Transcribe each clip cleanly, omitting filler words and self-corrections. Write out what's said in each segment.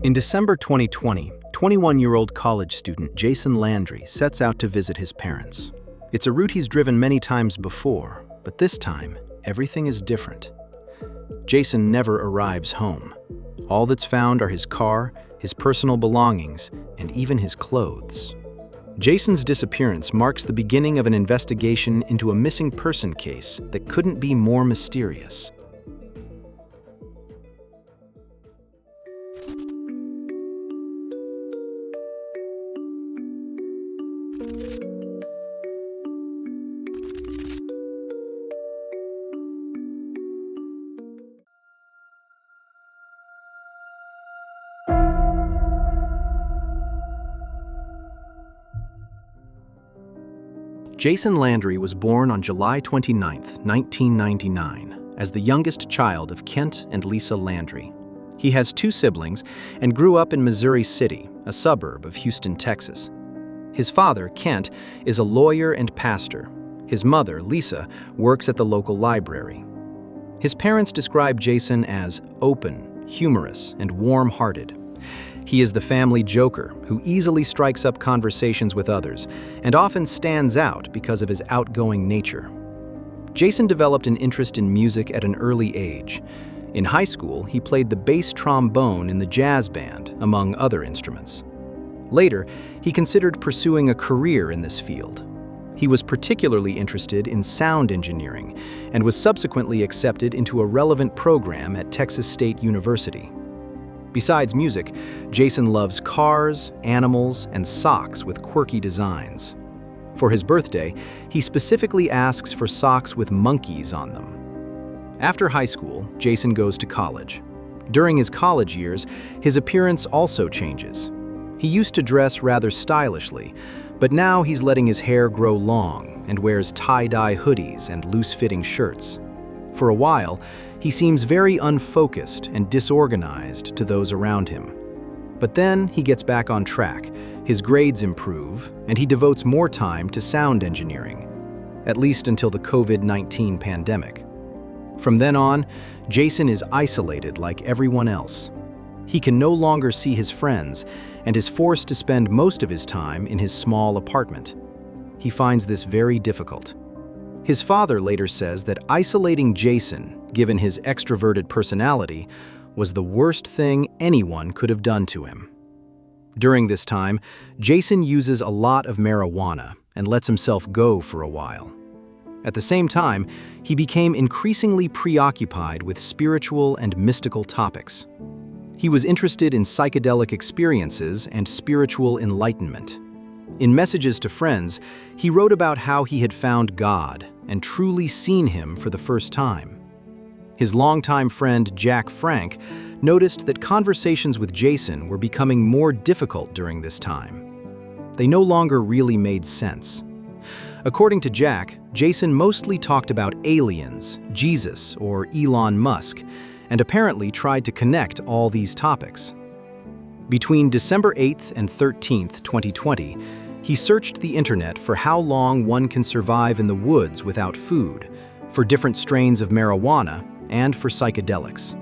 In December 2020, 21-year-old college student Jason Landry sets out to visit his parents. It's a route he's driven many times before, but this time, everything is different. Jason never arrives home. All that's found are his car, his personal belongings, and even his clothes. Jason's disappearance marks the beginning of an investigation into a missing person case that couldn't be more mysterious. Jason Landry was born on July 29, 1999, as the youngest child of Kent and Lisa Landry. He has two siblings and grew up in Missouri City, a suburb of Houston, Texas. His father, Kent, is a lawyer and pastor. His mother, Lisa, works at the local library. His parents describe Jason as open, humorous, and warm-hearted. He is the family joker who easily strikes up conversations with others and often stands out because of his outgoing nature. Jason developed an interest in music at an early age. In high school, he played the bass trombone in the jazz band, among other instruments. Later, he considered pursuing a career in this field. He was particularly interested in sound engineering and was subsequently accepted into a relevant program at Texas State University. Besides music, Jason loves cars, animals, and socks with quirky designs. For his birthday, he specifically asks for socks with monkeys on them. After high school, Jason goes to college. During his college years, his appearance also changes. He used to dress rather stylishly, but now he's letting his hair grow long and wears tie-dye hoodies and loose-fitting shirts. For a while, he seems very unfocused and disorganized to those around him. But then he gets back on track, his grades improve, and he devotes more time to sound engineering, at least until the COVID-19 pandemic. From then on, Jason is isolated like everyone else. He can no longer see his friends and is forced to spend most of his time in his small apartment. He finds this very difficult. His father later says that isolating Jason, given his extroverted personality, was the worst thing anyone could have done to him. During this time, Jason uses a lot of marijuana and lets himself go for a while. At the same time, he became increasingly preoccupied with spiritual and mystical topics. He was interested in psychedelic experiences and spiritual enlightenment. In messages to friends, he wrote about how he had found God and truly seen him for the first time. His longtime friend Jack Frank noticed that conversations with Jason were becoming more difficult during this time. They no longer really made sense. According to Jack, Jason mostly talked about aliens, Jesus, or Elon Musk, and apparently tried to connect all these topics. Between December 8th and 13th, 2020, he searched the internet for how long one can survive in the woods without food, for different strains of marijuana, and for psychedelics.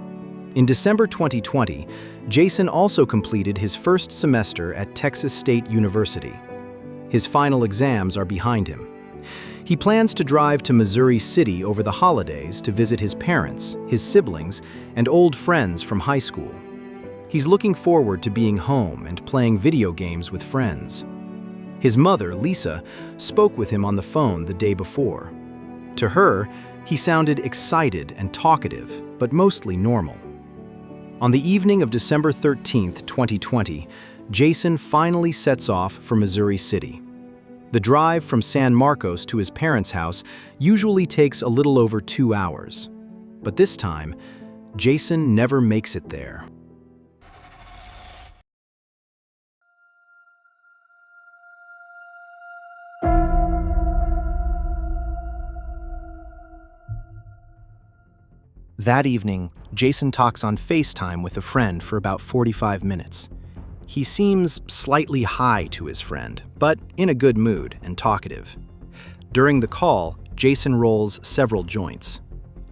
In December 2020, Jason also completed his first semester at Texas State University. His final exams are behind him. He plans to drive to Missouri City over the holidays to visit his parents, his siblings, and old friends from high school. He's looking forward to being home and playing video games with friends. His mother, Lisa, spoke with him on the phone the day before. To her, he sounded excited and talkative, but mostly normal. On the evening of December 13th, 2020, Jason finally sets off for Missouri City. The drive from San Marcos to his parents' house usually takes a little over 2 hours. But this time, Jason never makes it there. That evening, Jason talks on FaceTime with a friend for about 45 minutes. He seems slightly high to his friend, but in a good mood and talkative. During the call, Jason rolls several joints.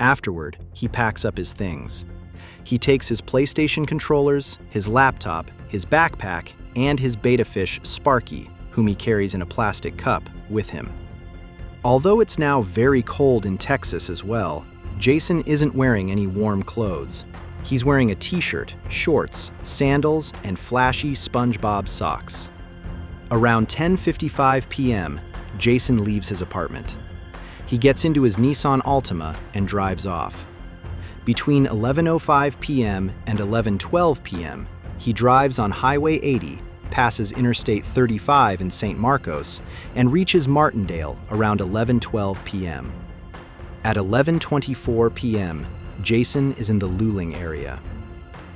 Afterward, he packs up his things. He takes his PlayStation controllers, his laptop, his backpack, and his betta fish, Sparky, whom he carries in a plastic cup, with him. Although it's now very cold in Texas as well, Jason isn't wearing any warm clothes. He's wearing a t-shirt, shorts, sandals, and flashy SpongeBob socks. Around 10:55 p.m., Jason leaves his apartment. He gets into his Nissan Altima and drives off. Between 11:05 p.m. and 11:12 p.m., he drives on Highway 80, passes Interstate 35 in St. Marcos, and reaches Martindale around 11:12 p.m. At 11:24 p.m., Jason is in the Luling area.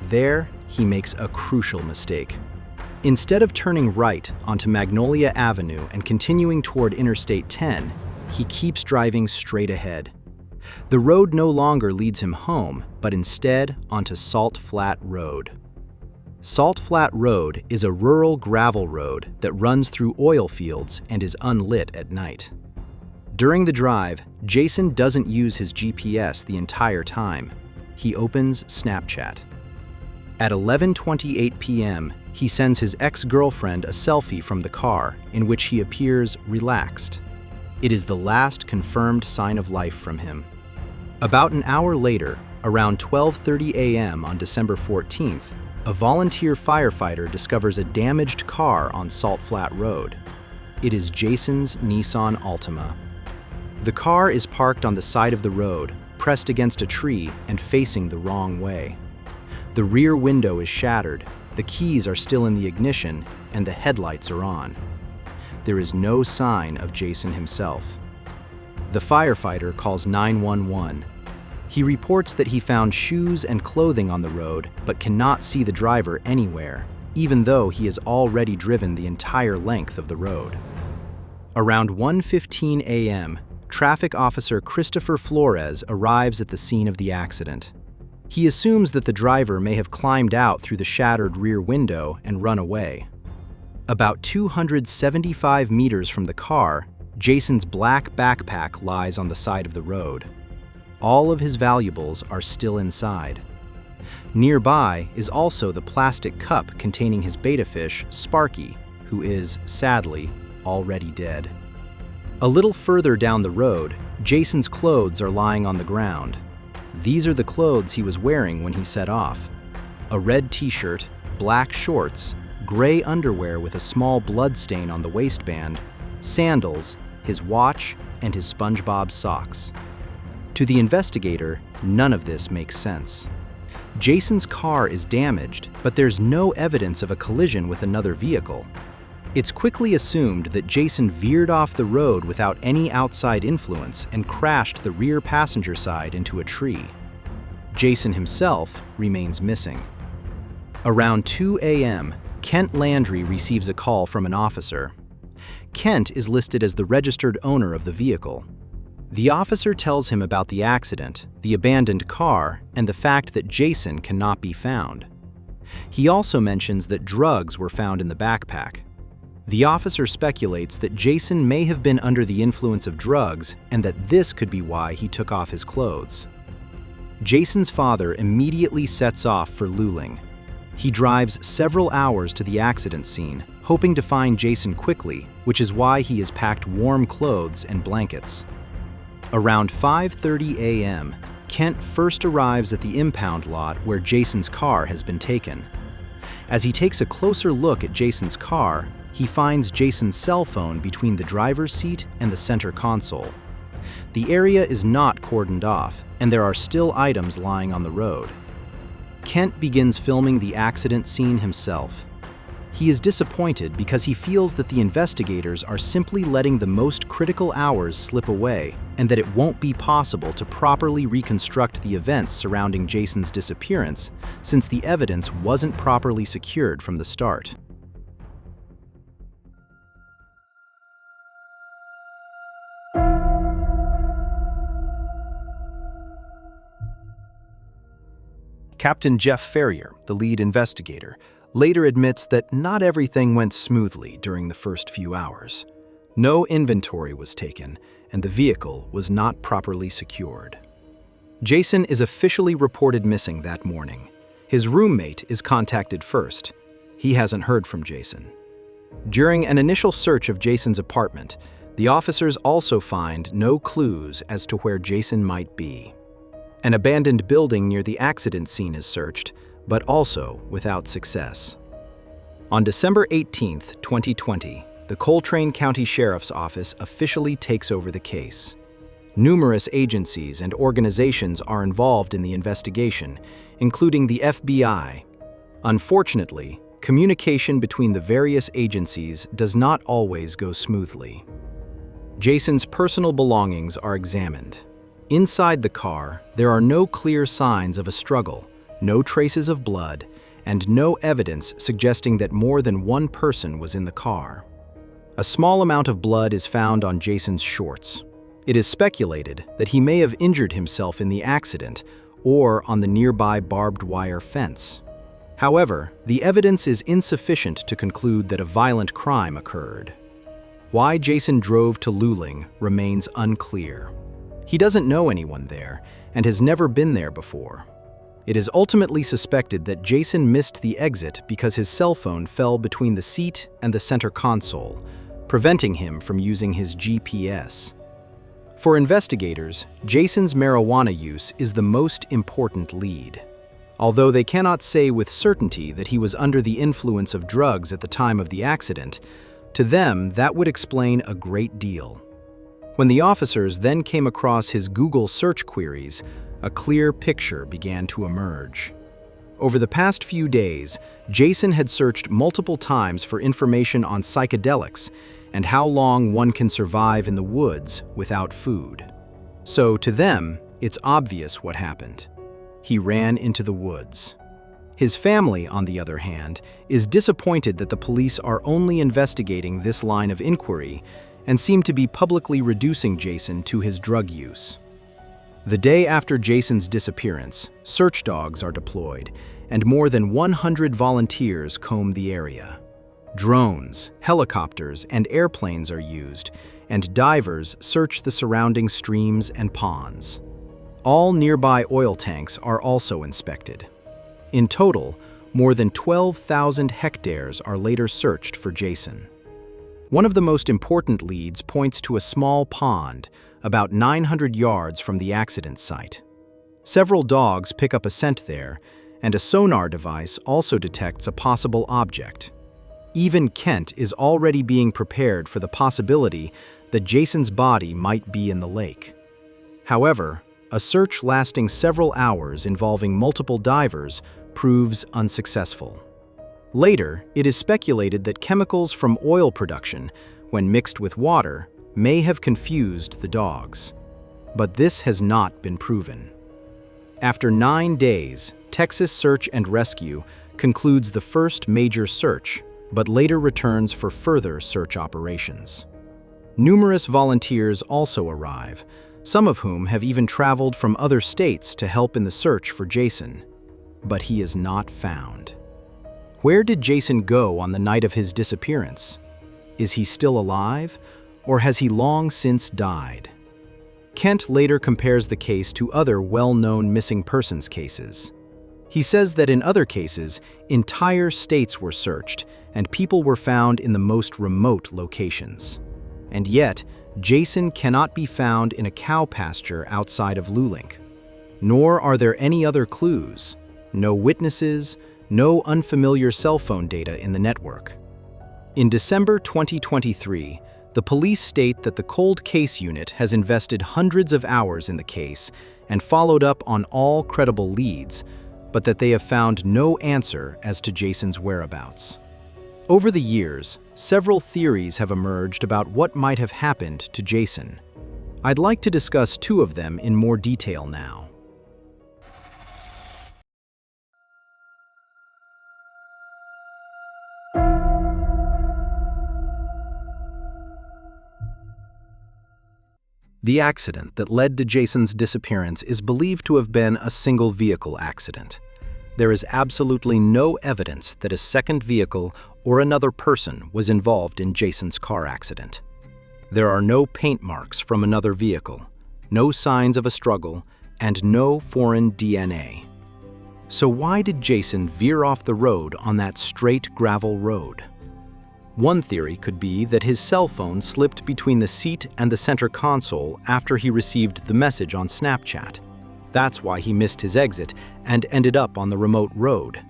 There, he makes a crucial mistake. Instead of turning right onto Magnolia Avenue and continuing toward Interstate 10, he keeps driving straight ahead. The road no longer leads him home, but instead onto Salt Flat Road. Salt Flat Road is a rural gravel road that runs through oil fields and is unlit at night. During the drive, Jason doesn't use his GPS the entire time. He opens Snapchat. At 11:28 p.m., he sends his ex-girlfriend a selfie from the car in which he appears relaxed. It is the last confirmed sign of life from him. About an hour later, around 12:30 a.m. on December 14th, a volunteer firefighter discovers a damaged car on Salt Flat Road. It is Jason's Nissan Altima. The car is parked on the side of the road, pressed against a tree and facing the wrong way. The rear window is shattered, the keys are still in the ignition, and the headlights are on. There is no sign of Jason himself. The firefighter calls 911. He reports that he found shoes and clothing on the road, but cannot see the driver anywhere, even though he has already driven the entire length of the road. Around 1:15 a.m., traffic officer Christopher Flores arrives at the scene of the accident. He assumes that the driver may have climbed out through the shattered rear window and run away. About 275 meters from the car, Jason's black backpack lies on the side of the road. All of his valuables are still inside. Nearby is also the plastic cup containing his betta fish, Sparky, who is, sadly, already dead. A little further down the road, Jason's clothes are lying on the ground. These are the clothes he was wearing when he set off: a red t-shirt, black shorts, gray underwear with a small blood stain on the waistband, sandals, his watch, and his SpongeBob socks. To the investigator, none of this makes sense. Jason's car is damaged, but there's no evidence of a collision with another vehicle. It's quickly assumed that Jason veered off the road without any outside influence and crashed the rear passenger side into a tree. Jason himself remains missing. Around 2 a.m., Kent Landry receives a call from an officer. Kent is listed as the registered owner of the vehicle. The officer tells him about the accident, the abandoned car, and the fact that Jason cannot be found. He also mentions that drugs were found in the backpack. The officer speculates that Jason may have been under the influence of drugs and that this could be why he took off his clothes. Jason's father immediately sets off for Luling. He drives several hours to the accident scene, hoping to find Jason quickly, which is why he has packed warm clothes and blankets. Around 5:30 a.m., Kent first arrives at the impound lot where Jason's car has been taken. As he takes a closer look at Jason's car, he finds Jason's cell phone between the driver's seat and the center console. The area is not cordoned off, and there are still items lying on the road. Kent begins filming the accident scene himself. He is disappointed because he feels that the investigators are simply letting the most critical hours slip away, and that it won't be possible to properly reconstruct the events surrounding Jason's disappearance, since the evidence wasn't properly secured from the start. Captain Jeff Ferrier, the lead investigator, later admits that not everything went smoothly during the first few hours. No inventory was taken, and the vehicle was not properly secured. Jason is officially reported missing that morning. His roommate is contacted first. He hasn't heard from Jason. During an initial search of Jason's apartment, the officers also find no clues as to where Jason might be. An abandoned building near the accident scene is searched, but also without success. On December 18, 2020, the Coltrane County Sheriff's Office officially takes over the case. Numerous agencies and organizations are involved in the investigation, including the FBI. Unfortunately, communication between the various agencies does not always go smoothly. Jason's personal belongings are examined. Inside the car, there are no clear signs of a struggle, no traces of blood, and no evidence suggesting that more than one person was in the car. A small amount of blood is found on Jason's shorts. It is speculated that he may have injured himself in the accident or on the nearby barbed wire fence. However, the evidence is insufficient to conclude that a violent crime occurred. Why Jason drove to Luling remains unclear. He doesn't know anyone there and has never been there before. It is ultimately suspected that Jason missed the exit because his cell phone fell between the seat and the center console, preventing him from using his GPS. For investigators, Jason's marijuana use is the most important lead. Although they cannot say with certainty that he was under the influence of drugs at the time of the accident, to them that would explain a great deal. When the officers then came across his Google search queries, a clear picture began to emerge. Over the past few days, Jason had searched multiple times for information on psychedelics and how long one can survive in the woods without food. So to them, it's obvious what happened. He ran into the woods. His family, on the other hand, is disappointed that the police are only investigating this line of inquiry and seem to be publicly reducing Jason to his drug use. The day after Jason's disappearance, search dogs are deployed, and more than 100 volunteers comb the area. Drones, helicopters, and airplanes are used, and divers search the surrounding streams and ponds. All nearby oil tanks are also inspected. In total, more than 12,000 hectares are later searched for Jason. One of the most important leads points to a small pond, about 900 yards from the accident site. Several dogs pick up a scent there, and a sonar device also detects a possible object. Even Kent is already being prepared for the possibility that Jason's body might be in the lake. However, a search lasting several hours involving multiple divers proves unsuccessful. Later, it is speculated that chemicals from oil production, when mixed with water, may have confused the dogs. But this has not been proven. After 9 days, Texas Search and Rescue concludes the first major search, but later returns for further search operations. Numerous volunteers also arrive, some of whom have even traveled from other states to help in the search for Jason. But he is not found. Where did Jason go on the night of his disappearance? Is he still alive, or has he long since died? Kent later compares the case to other well-known missing persons cases. He says that in other cases, entire states were searched and people were found in the most remote locations. And yet, Jason cannot be found in a cow pasture outside of Luling. Nor are there any other clues, no witnesses, no unfamiliar cell phone data in the network. In December 2023, the police state that the Cold Case Unit has invested hundreds of hours in the case and followed up on all credible leads, but that they have found no answer as to Jason's whereabouts. Over the years, several theories have emerged about what might have happened to Jason. I'd like to discuss 2 of them in more detail now. The accident that led to Jason's disappearance is believed to have been a single vehicle accident. There is absolutely no evidence that a second vehicle or another person was involved in Jason's car accident. There are no paint marks from another vehicle, no signs of a struggle, and no foreign DNA. So why did Jason veer off the road on that straight gravel road? One theory could be that his cell phone slipped between the seat and the center console after he received the message on Snapchat. That's why he missed his exit and ended up on the remote road.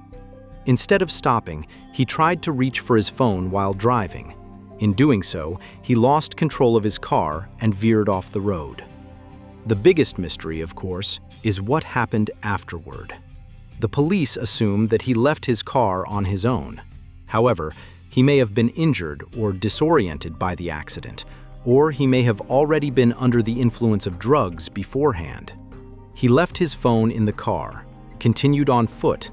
Instead of stopping, he tried to reach for his phone while driving. In doing so, he lost control of his car and veered off the road. The biggest mystery, of course, is what happened afterward. The police assume that he left his car on his own. However, he may have been injured or disoriented by the accident, or he may have already been under the influence of drugs beforehand. He left his phone in the car, continued on foot,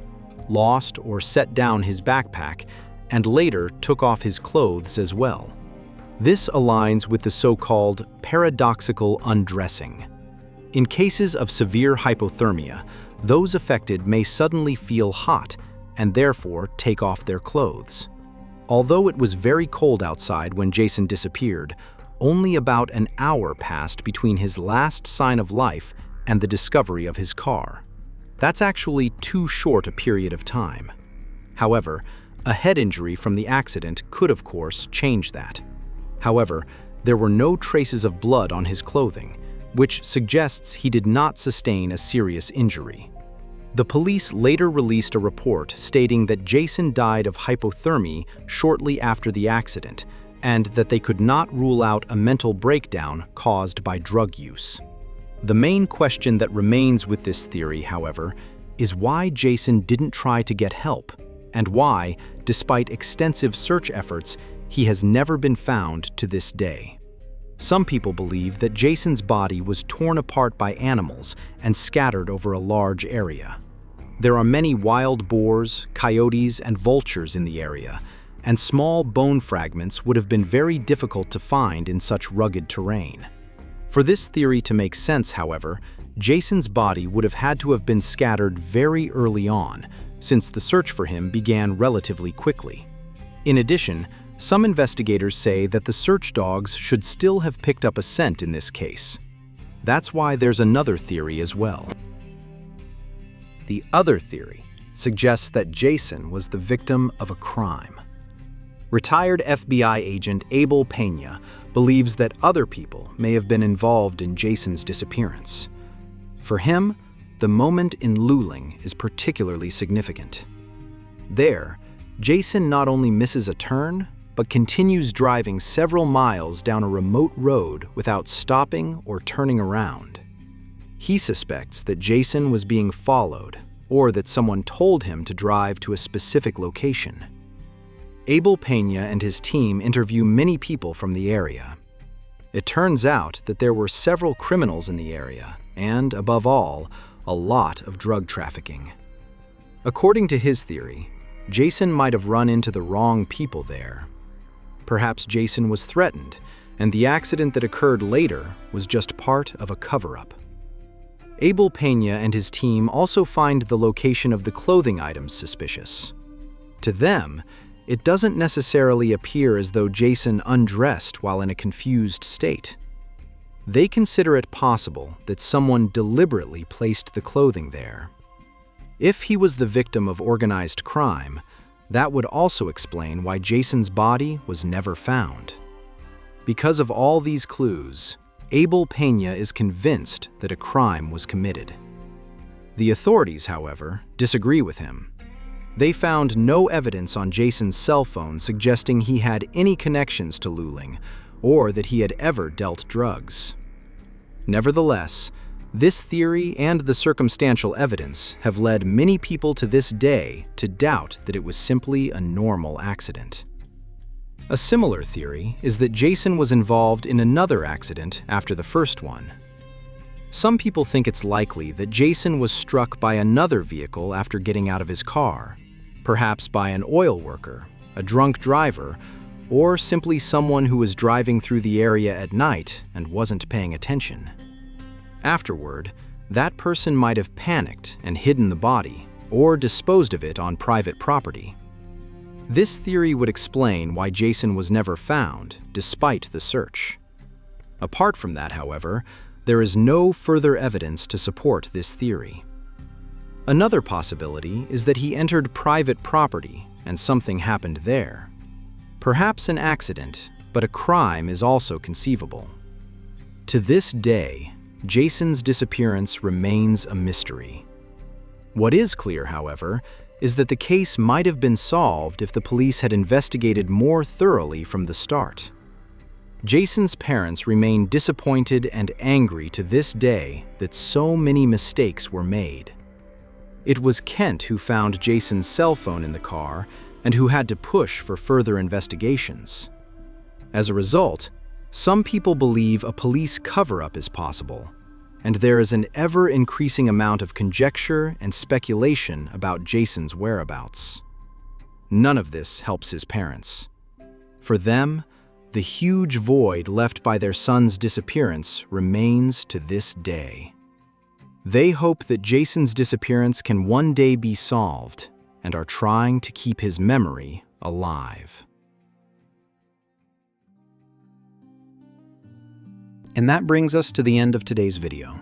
lost or set down his backpack, and later took off his clothes as well. This aligns with the so-called paradoxical undressing. In cases of severe hypothermia, those affected may suddenly feel hot and therefore take off their clothes. Although it was very cold outside when Jason disappeared, only about an hour passed between his last sign of life and the discovery of his car. That's actually too short a period of time. However, a head injury from the accident could, of course, change that. However, there were no traces of blood on his clothing, which suggests he did not sustain a serious injury. The police later released a report stating that Jason died of hypothermia shortly after the accident, and that they could not rule out a mental breakdown caused by drug use. The main question that remains with this theory, however, is why Jason didn't try to get help, and why, despite extensive search efforts, he has never been found to this day. Some people believe that Jason's body was torn apart by animals and scattered over a large area. There are many wild boars, coyotes, and vultures in the area, and small bone fragments would have been very difficult to find in such rugged terrain. For this theory to make sense, however, Jason's body would have had to have been scattered very early on, since the search for him began relatively quickly. In addition, some investigators say that the search dogs should still have picked up a scent in this case. That's why there's another theory as well. The other theory suggests that Jason was the victim of a crime. Retired FBI agent Abel Pena believes that other people may have been involved in Jason's disappearance. For him, the moment in Luling is particularly significant. There, Jason not only misses a turn, but continues driving several miles down a remote road without stopping or turning around. He suspects that Jason was being followed, or that someone told him to drive to a specific location. Abel Pena and his team interview many people from the area. It turns out that there were several criminals in the area, and, above all, a lot of drug trafficking. According to his theory, Jason might have run into the wrong people there. Perhaps Jason was threatened, and the accident that occurred later was just part of a cover-up. Abel Pena and his team also find the location of the clothing items suspicious. To them, it doesn't necessarily appear as though Jason undressed while in a confused state. They consider it possible that someone deliberately placed the clothing there. If he was the victim of organized crime, that would also explain why Jason's body was never found. Because of all these clues, Abel Pena is convinced that a crime was committed. The authorities, however, disagree with him. They found no evidence on Jason's cell phone suggesting he had any connections to Luling or that he had ever dealt drugs. Nevertheless, this theory and the circumstantial evidence have led many people to this day to doubt that it was simply a normal accident. A similar theory is that Jason was involved in another accident after the first one. Some people think it's likely that Jason was struck by another vehicle after getting out of his car, perhaps by an oil worker, a drunk driver, or simply someone who was driving through the area at night and wasn't paying attention. Afterward, that person might have panicked and hidden the body, or disposed of it on private property. This theory would explain why Jason was never found, despite the search. Apart from that, however, there is no further evidence to support this theory. Another possibility is that he entered private property and something happened there. Perhaps an accident, but a crime is also conceivable. To this day, Jason's disappearance remains a mystery. What is clear, however, is that the case might have been solved if the police had investigated more thoroughly from the start. Jason's parents remain disappointed and angry to this day that so many mistakes were made. It was Kent who found Jason's cell phone in the car and who had to push for further investigations. As a result, some people believe a police cover-up is possible, and there is an ever-increasing amount of conjecture and speculation about Jason's whereabouts. None of this helps his parents. For them, the huge void left by their son's disappearance remains to this day. They hope that Jason's disappearance can one day be solved and are trying to keep his memory alive. And that brings us to the end of today's video.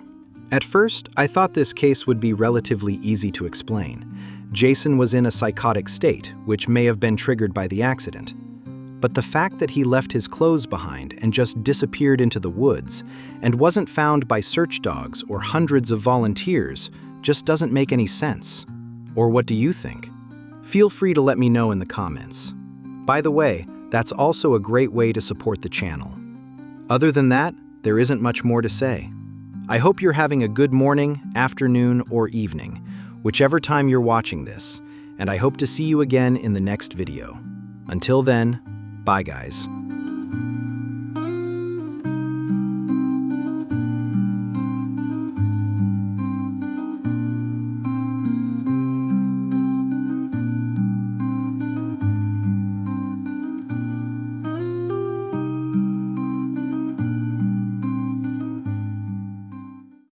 At first, I thought this case would be relatively easy to explain. Jason was in a psychotic state, which may have been triggered by the accident. But the fact that he left his clothes behind and just disappeared into the woods and wasn't found by search dogs or hundreds of volunteers just doesn't make any sense. Or what do you think? Feel free to let me know in the comments. By the way, that's also a great way to support the channel. Other than that, there isn't much more to say. I hope you're having a good morning, afternoon, or evening, whichever time you're watching this, and I hope to see you again in the next video. Until then, bye guys.